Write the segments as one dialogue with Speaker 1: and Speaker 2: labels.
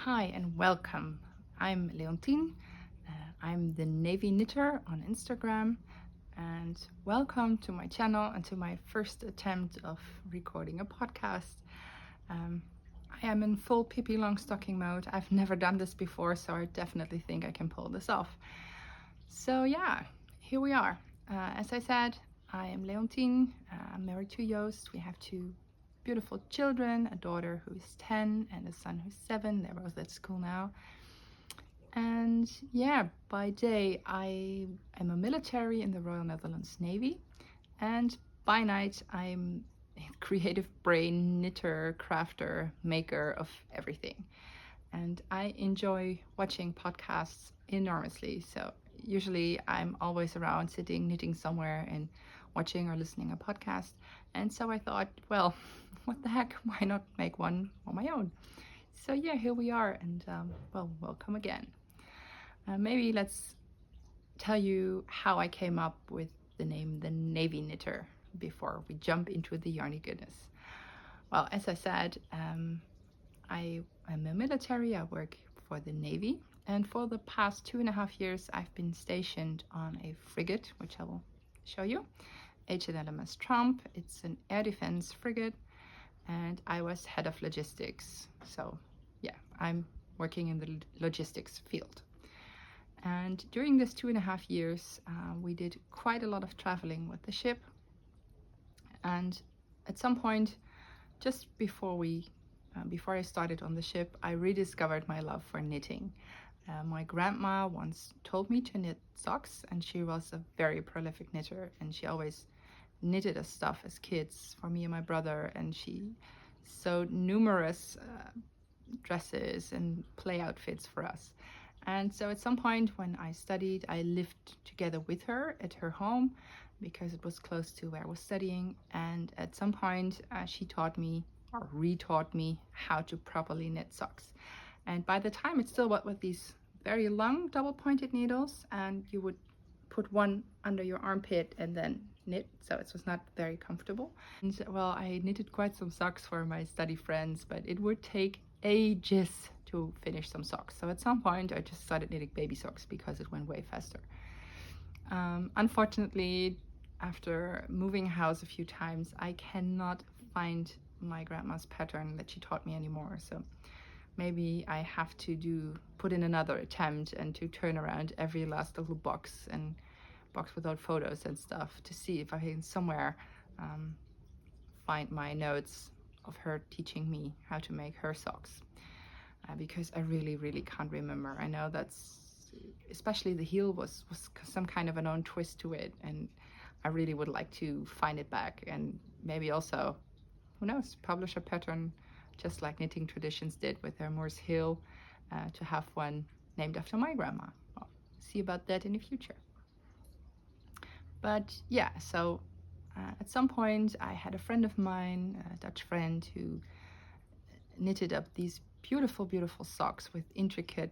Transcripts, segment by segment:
Speaker 1: Hi and welcome. I'm Leontine. I'm the Navy Knitter on Instagram, and welcome to my channel and to my first attempt of recording a podcast. I am in full Pippi Longstocking mode. I've never done this before, so I definitely think I can pull this off. So yeah, here we are. As I said, I am Leontine. I'm married to Joost. We have two beautiful children, a daughter who is 10 and a son who's 7. They're both at school now. And yeah, by day I am a military in the Royal Netherlands Navy, and by night I'm a creative brain knitter, crafter, maker of everything. And I enjoy watching podcasts enormously. So usually I'm always around sitting, knitting somewhere and watching or listening a podcast. And so I thought, well, what the heck, why not make one on my own? So yeah, here we are, and well, welcome again. Maybe let's tell you how I came up with the name The Navy Knitter before we jump into the yarny goodness. Well, as I said, I am a military. I work for the Navy, and for the past 2.5 years I've been stationed on a frigate, which I will show you, HLMS Trump. It's an air defense frigate, and I was head of logistics. So yeah, I'm working in the logistics field. And during this 2.5 years, we did quite a lot of traveling with the ship. And at some point, just before I started on the ship, I rediscovered my love for knitting. My grandma once told me to knit socks, and she was a very prolific knitter, and she always knitted us stuff as kids for me and my brother, and she sewed numerous dresses and play outfits for us. And so at some point when I studied, I lived together with her at her home because it was close to where I was studying. And at some point she taught me or retaught me how to properly knit socks. And by the time it still was with these very long double pointed needles, and you would put one under your armpit and then knit, so it was not very comfortable. And well, I knitted quite some socks for my study friends, but it would take ages to finish some socks. So at some point I just started knitting baby socks because it went way faster. Unfortunately, after moving house a few times, I cannot find my grandma's pattern that she taught me anymore. So maybe I have to put in another attempt and to turn around every last little box and box without photos and stuff to see if I can somewhere find my notes of her teaching me how to make her socks, because I really can't remember. I know that's especially the heel was some kind of an own twist to it, and I really would like to find it back, and maybe also, who knows, publish a pattern just like Knitting Traditions did with their Moore's heel, to have one named after my grandma. Well, see about that in the future. But yeah, so at some point I had a friend of mine, a Dutch friend, who knitted up these beautiful socks with intricate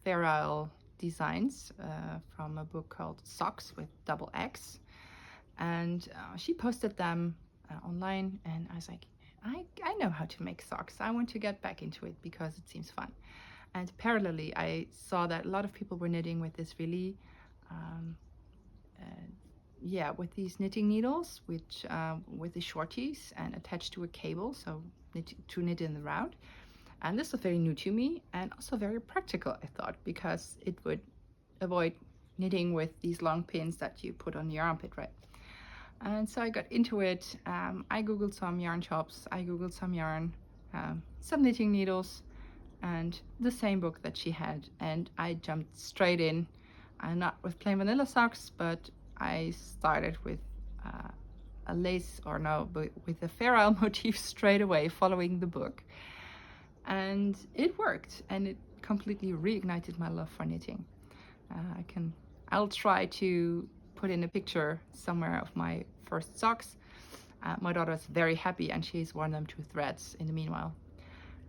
Speaker 1: ferrule designs from a book called Socks with double X. And she posted them online, and I was like, I know how to make socks. I want to get back into it because it seems fun. And parallelly, I saw that a lot of people were knitting with this really with these knitting needles, which with the shorties and attached to a cable, so to knit in the round. And this was very new to me, and also very practical, I thought, because it would avoid knitting with these long pins that you put on your armpit, right? And so I got into it. I googled some yarn shops, I googled some yarn, some knitting needles, and the same book that she had, and I jumped straight in. Not with plain vanilla socks, but I started with a lace, or no, but with a ferrule motif straight away, following the book. And it worked, and it completely reignited my love for knitting. I'll try to put in a picture somewhere of my first socks. My daughter is very happy, and she's worn them to threads in the meanwhile.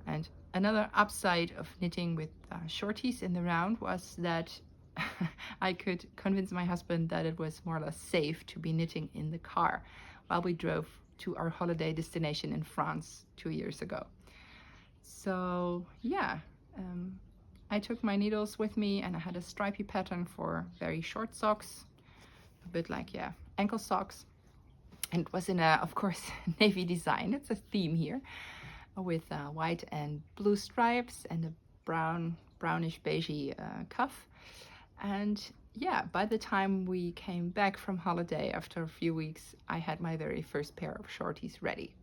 Speaker 1: And another upside of knitting with shorties in the round was that I could convince my husband that it was more or less safe to be knitting in the car while we drove to our holiday destination in France 2 years ago. So yeah, I took my needles with me, and I had a stripy pattern for very short socks, a bit like, yeah, ankle socks. And it was in a, of course, navy design. It's a theme here with white and blue stripes and a brownish beigey cuff. And yeah, by the time we came back from holiday after a few weeks, I had my very first pair of shorties ready.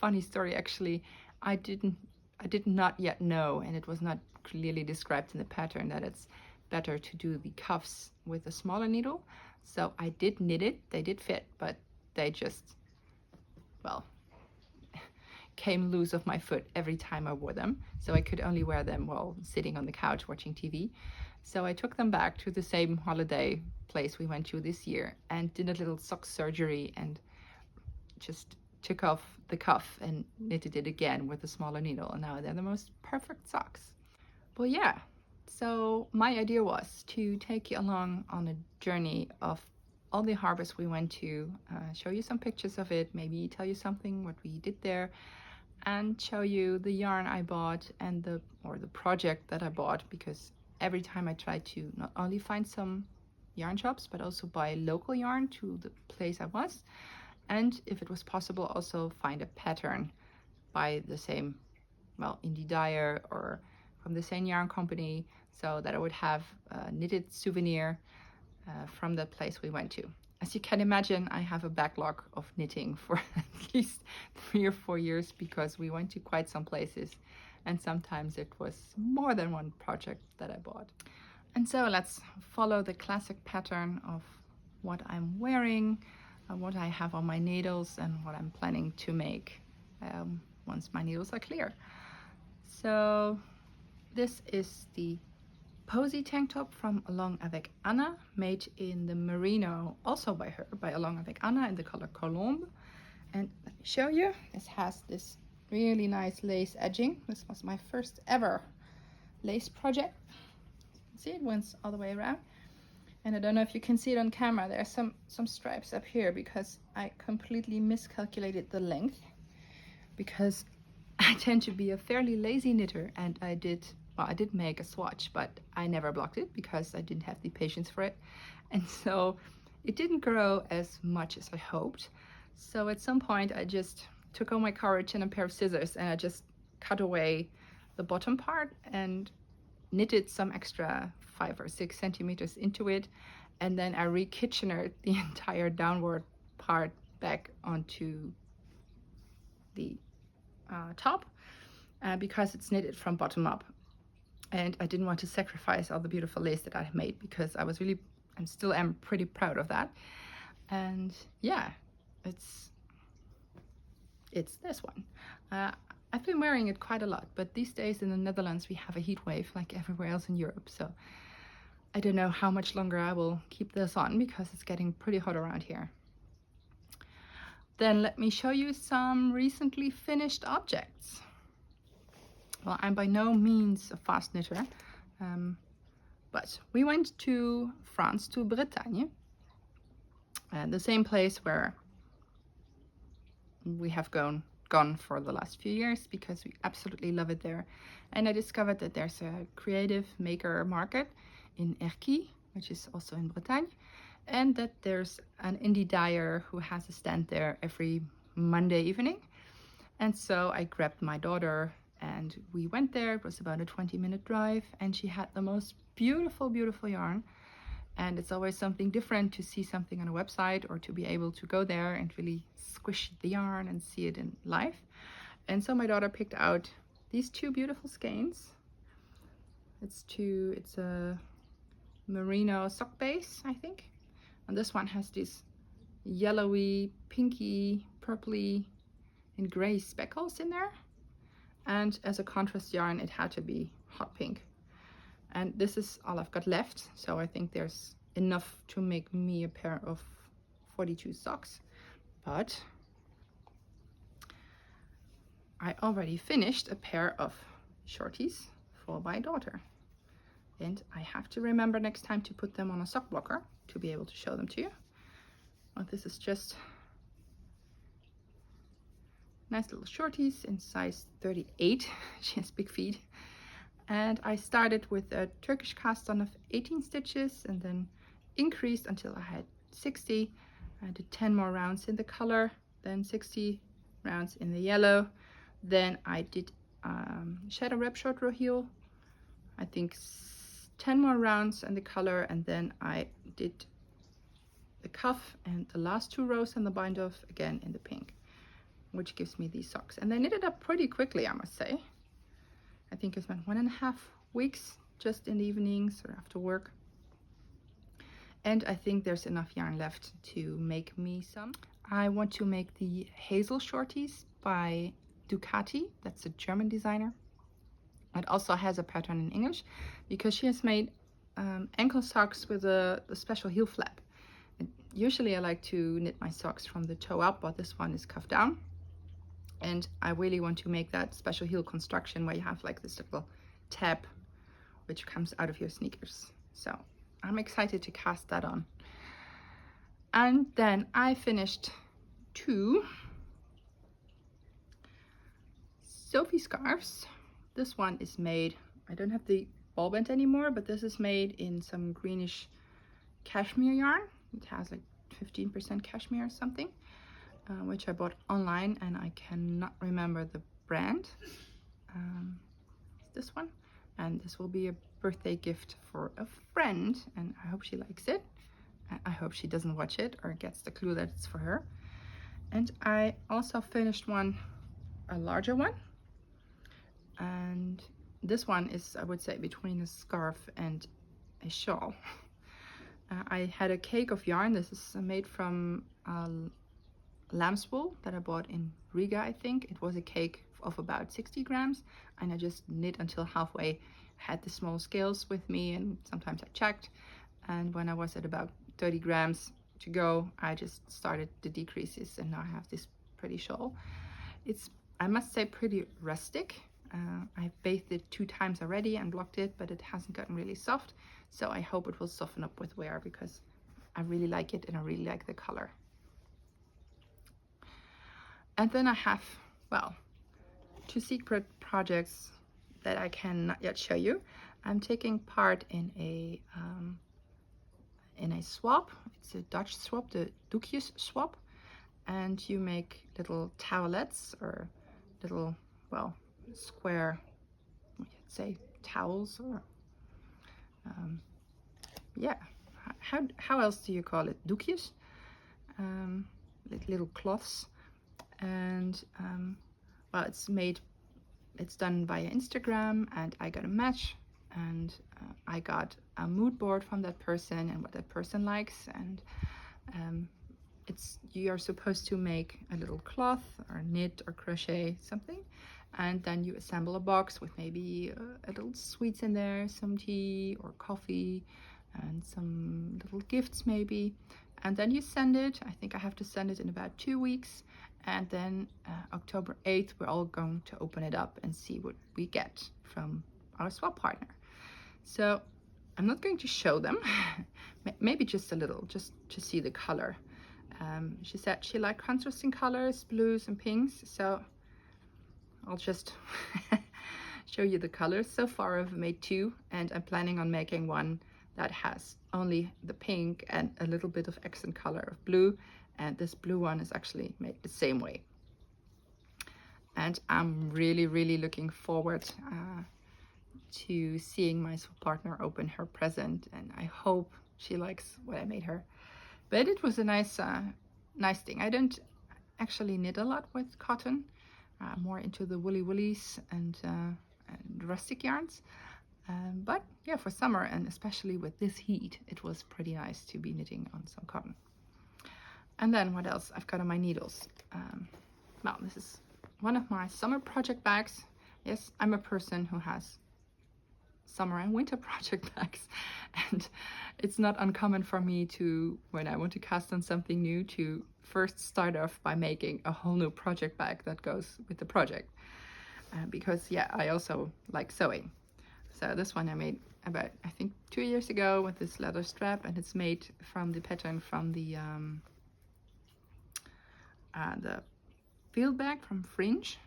Speaker 1: Funny story, actually, I did not yet know, and it was not clearly described in the pattern, that it's better to do the cuffs with a smaller needle. So I did knit it. They did fit, but they just, well, came loose of my foot every time I wore them. So I could only wear them while sitting on the couch watching TV. So I took them back to the same holiday place we went to this year and did a little sock surgery and just took off the cuff and knitted it again with a smaller needle. And now they're the most perfect socks. Well, yeah. So my idea was to take you along on a journey of all the harbors we went to, show you some pictures of it, maybe tell you something what we did there, and show you the yarn I bought and the project that I bought, because every time I tried to not only find some yarn shops but also buy local yarn to the place I was, and if it was possible also find a pattern by the same, well, indie dyer or from the same yarn company, so that I would have a knitted souvenir from the place we went to. As you can imagine, I have a backlog of knitting for at least 3 or 4 years, because we went to quite some places and sometimes it was more than one project that I bought. And so let's follow the classic pattern of what I'm wearing, what I have on my needles, and what I'm planning to make once my needles are clear. So this is the Posy tank top from Avec Anna, made in the merino, also by her, by Avec Anna, in the color Colombe. And let me show you, this has this really nice lace edging. This was my first ever lace project. See, it went all the way around. And I don't know if you can see it on camera, there are some stripes up here because I completely miscalculated the length, because I tend to be a fairly lazy knitter, and I did make a swatch, but I never blocked it because I didn't have the patience for it. And so it didn't grow as much as I hoped. So at some point I just took all my courage and a pair of scissors and I just cut away the bottom part and knitted some extra 5 or 6 centimeters into it. And then I re-Kitchenered the entire downward part back onto the top because it's knitted from bottom up. And I didn't want to sacrifice all the beautiful lace that I made, because I still am pretty proud of that. And yeah, it's this one. I've been wearing it quite a lot, but these days in the Netherlands we have a heat wave like everywhere else in Europe, so I don't know how much longer I will keep this on, because it's getting pretty hot around here. Then let me show you some recently finished objects. Well, I'm by no means a fast knitter, but we went to France, to Bretagne, the same place where we have gone for the last few years, because we absolutely love it there. And I discovered that there's a creative maker market in Erquy, which is also in Bretagne, and that there's an indie dyer who has a stand there every Monday evening. And so I grabbed my daughter and we went there. It was about a 20-minute drive, and she had the most beautiful, beautiful yarn. And it's always something different to see something on a website or to be able to go there and really squish the yarn and see it in life. And so my daughter picked out these 2 beautiful skeins. It's a merino sock base, I think. And this one has these yellowy, pinky, purpley, and gray speckles in there. And as a contrast yarn, it had to be hot pink. And this is all I've got left, so I think there's enough to make me a pair of 42 socks. But I already finished a pair of shorties for my daughter. And I have to remember next time to put them on a sock blocker to be able to show them to you. Well, this is just nice little shorties in size 38. She has big feet. And I started with a Turkish cast on of 18 stitches and then increased until I had 60. I did 10 more rounds in the color, then 60 rounds in the yellow. Then I did shadow wrap short row heel, I think 10 more rounds in the color, and then I did the cuff and the last 2 rows and the bind off again in the pink, which gives me these socks. And they knitted up pretty quickly, I must say. I think I spent 1.5 weeks just in the evenings or after work. And I think there's enough yarn left to make me some. I want to make the Hazel Shorties by Ducati. That's a German designer. It also has a pattern in English because she has made ankle socks with a special heel flap. And usually I like to knit my socks from the toe up, but this one is cuffed down. And I really want to make that special heel construction where you have like this little tab which comes out of your sneakers. So I'm excited to cast that on. And then I finished 2 Sophie scarves. This one is made, I don't have the ball band anymore, but this is made in some greenish cashmere yarn. It has like 15% cashmere or something, which I bought online, and I cannot remember the brand. It's this one, and this will be a birthday gift for a friend, and I hope she likes it. I hope she doesn't watch it or gets the clue that it's for her. And I also finished one, a larger one, and this one is, I would say, between a scarf and a shawl. I had a cake of yarn. This is made from lamb's wool that I bought in Riga, I think. It was a cake of about 60 grams, and I just knit until halfway. Had the small scales with me, and sometimes I checked, and when I was at about 30 grams to go, I just started the decreases, and now I have this pretty shawl. It's, I must say, pretty rustic. I've bathed it 2 times already and blocked it, but it hasn't gotten really soft, so I hope it will soften up with wear because I really like it and I really like the color. And then I have, well, 2 secret projects that I cannot yet show you. I'm taking part in a swap. It's a Dutch swap, the Doekjes swap, and you make little towelettes or little, well, square, what you'd say, towels, or yeah, how else do you call it? Doekjes, little cloths. And well, it's done via Instagram, and I got a match, and I got a mood board from that person and what that person likes, and you're supposed to make a little cloth or knit or crochet something, and then you assemble a box with maybe a little sweets in there, some tea or coffee, and some little gifts maybe, and then you send it. I think I have to send it in about 2 weeks, and then October 8th we're all going to open it up and see what we get from our swap partner. So I'm not going to show them, maybe just a little, just to see the color. She said she liked contrasting colors, blues and pinks, so I'll just show you the colors. So far I've made 2, and I'm planning on making one that has only the pink and a little bit of accent color of blue, and this blue one is actually made the same way. And I'm really looking forward to seeing my partner open her present, and I hope she likes what I made her. But it was a nice thing. I don't actually knit a lot with cotton, more into the woolies and rustic yarns. But yeah, for summer, and especially with this heat, it was pretty nice to be knitting on some cotton. And then what else I've got on my needles? Well, this is one of my summer project bags. Yes, I'm a person who has summer and winter project bags, and it's not uncommon for me to, when I want to cast on something new, to first start off by making a whole new project bag that goes with the project, because yeah, I also like sewing. So this one I made about, I think, 2 years ago with this leather strap, and it's made from the pattern from the field bag from Fringe.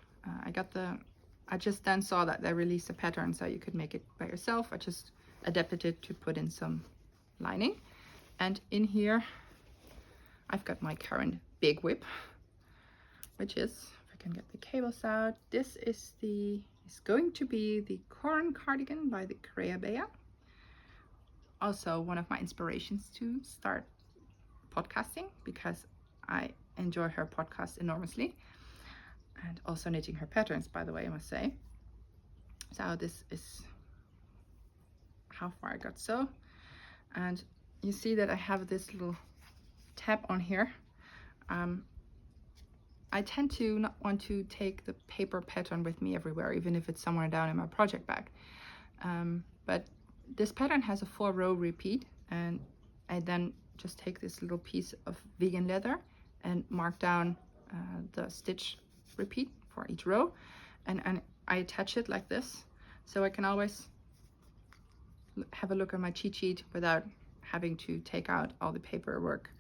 Speaker 1: I just then saw that they released a pattern so you could make it by yourself. I just adapted it to put in some lining. And in here, I've got my current big whip, which is, if I can get the cables out, this is going to be the Corn Cardigan by the Crea Bea. Also one of my inspirations to start podcasting, because I enjoy her podcast enormously, and also knitting her patterns, by the way, I must say. So this is how far I got sew, and you see that I have this little tab on here. I tend to not want to take the paper pattern with me everywhere, even if it's somewhere down in my project bag. But this pattern has a 4-row repeat, and I then just take this little piece of vegan leather and mark down the stitch repeat for each row, and I attach it like this, so I can always have a look at my cheat sheet without having to take out all the paperwork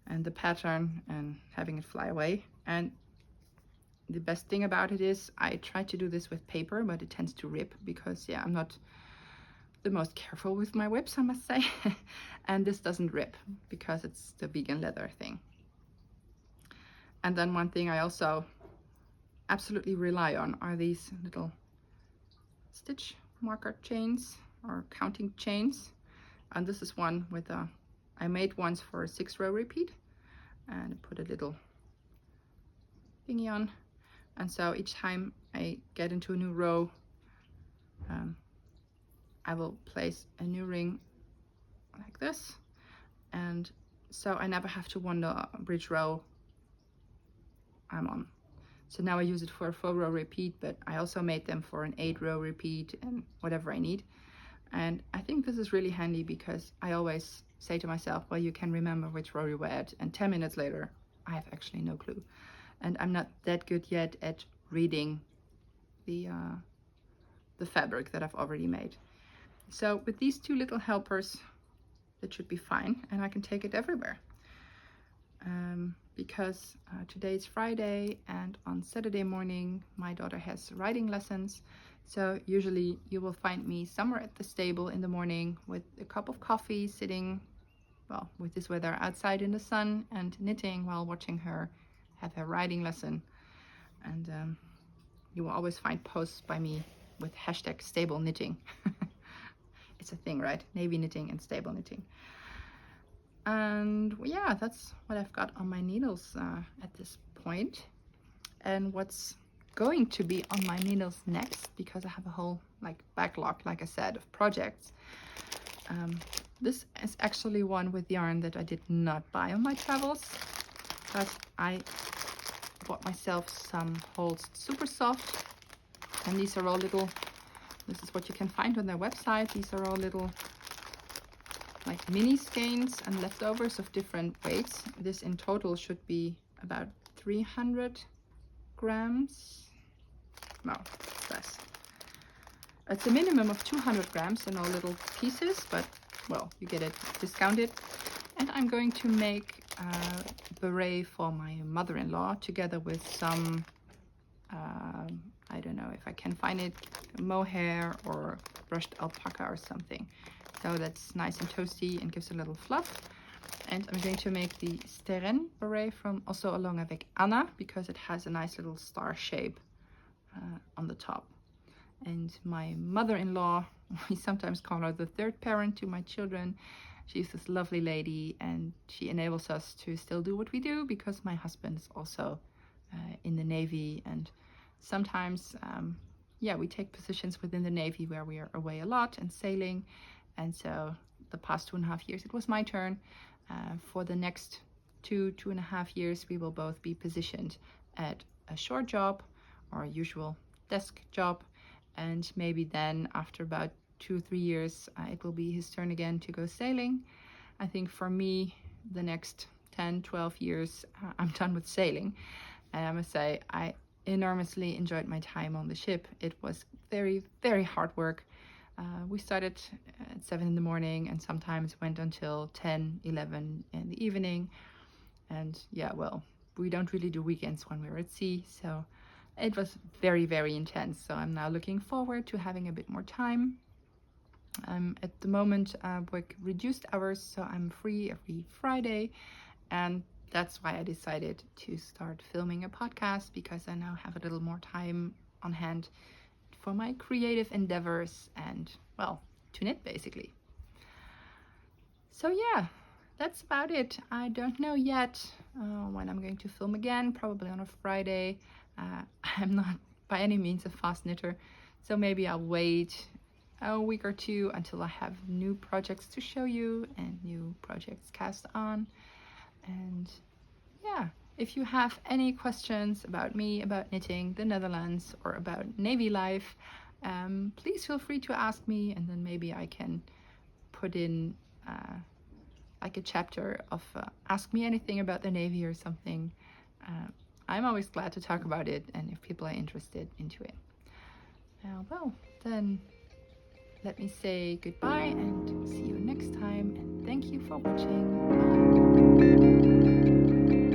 Speaker 1: and the pattern and having it fly away. And the best thing about it is I try to do this with paper, but it tends to rip because, yeah, I'm not the most careful with my whips, I must say. And this doesn't rip because it's the vegan leather thing. And then one thing I also absolutely rely on are these little stitch marker chains or counting chains. And this is one with I made ones for a 6-row repeat, and I put a little thingy on, and so each time I get into a new row, I will place a new ring like this, and so I never have to wonder which row I'm on. So now I use it for a 4-row repeat, but I also made them for an 8-row repeat and whatever I need. And I think this is really handy because I always say to myself, well, you can remember which row you were at, and 10 minutes later I have actually no clue. And I'm not that good yet at reading the fabric that I've already made. So with these 2 little helpers, that should be fine, and I can take it everywhere. Because today is Friday, and on Saturday morning my daughter has riding lessons. So usually you will find me somewhere at the stable in the morning with a cup of coffee, sitting, well, with this weather, outside in the sun and knitting while watching her have her riding lesson. And you will always find posts by me with hashtag stable knitting. It's a thing, right? Navy knitting and stable knitting. And yeah, that's what I've got on my needles at this point. And what's going to be on my needles next, because I have a whole backlog, like I said, of projects. This is actually one with yarn that I did not buy on my travels, but I bought myself some Holst Super Soft, and these are all little, this is what you can find on their website. These are all little mini skeins and leftovers of different weights. This in total should be about 300 grams. No, less. It's a minimum of 200 grams in all little pieces, but well, you get it discounted. And I'm going to make a beret for my mother-in-law together with some I don't know if I can find it, mohair or brushed alpaca or something. So that's nice and toasty and gives a little fluff. And I'm going to make the Sterren beret from also along avec Anna, because it has a nice little star shape on the top. And my mother-in-law, we sometimes call her the 3rd parent to my children. She's this lovely lady, and she enables us to still do what we do, because my husband is also in the Navy, and sometimes yeah, we take positions within the Navy where we are away a lot and sailing. And so the past 2.5 years it was my turn. For the next 2.5 years we will both be positioned at a shore job or a usual desk job, and maybe then after about 2 or 3 years it will be his turn again to go sailing. I think for me the next 10-12 years I'm done with sailing, and I must say I enormously enjoyed my time on the ship. It was very, very hard work. We started at 7 in the morning and sometimes went until 10, 11 in the evening. And yeah, well, we don't really do weekends when we're at sea, so it was very, very intense. So I'm now looking forward to having a bit more time. At the moment, work reduced hours, so I'm free every Friday, and that's why I decided to start filming a podcast, because I now have a little more time on hand for my creative endeavors and, well, to knit basically. So yeah, that's about it. I don't know yet when I'm going to film again, probably on a Friday. I'm not by any means a fast knitter, so maybe I'll wait a week or two until I have new projects to show you and new projects cast on. And yeah, if you have any questions about me, about knitting, the Netherlands, or about Navy life, please feel free to ask me, and then maybe I can put in like a chapter of ask me anything about the Navy or something. I'm always glad to talk about it, and if people are interested into it. Well, then let me say goodbye and see you next time, and thank you for watching. Bye.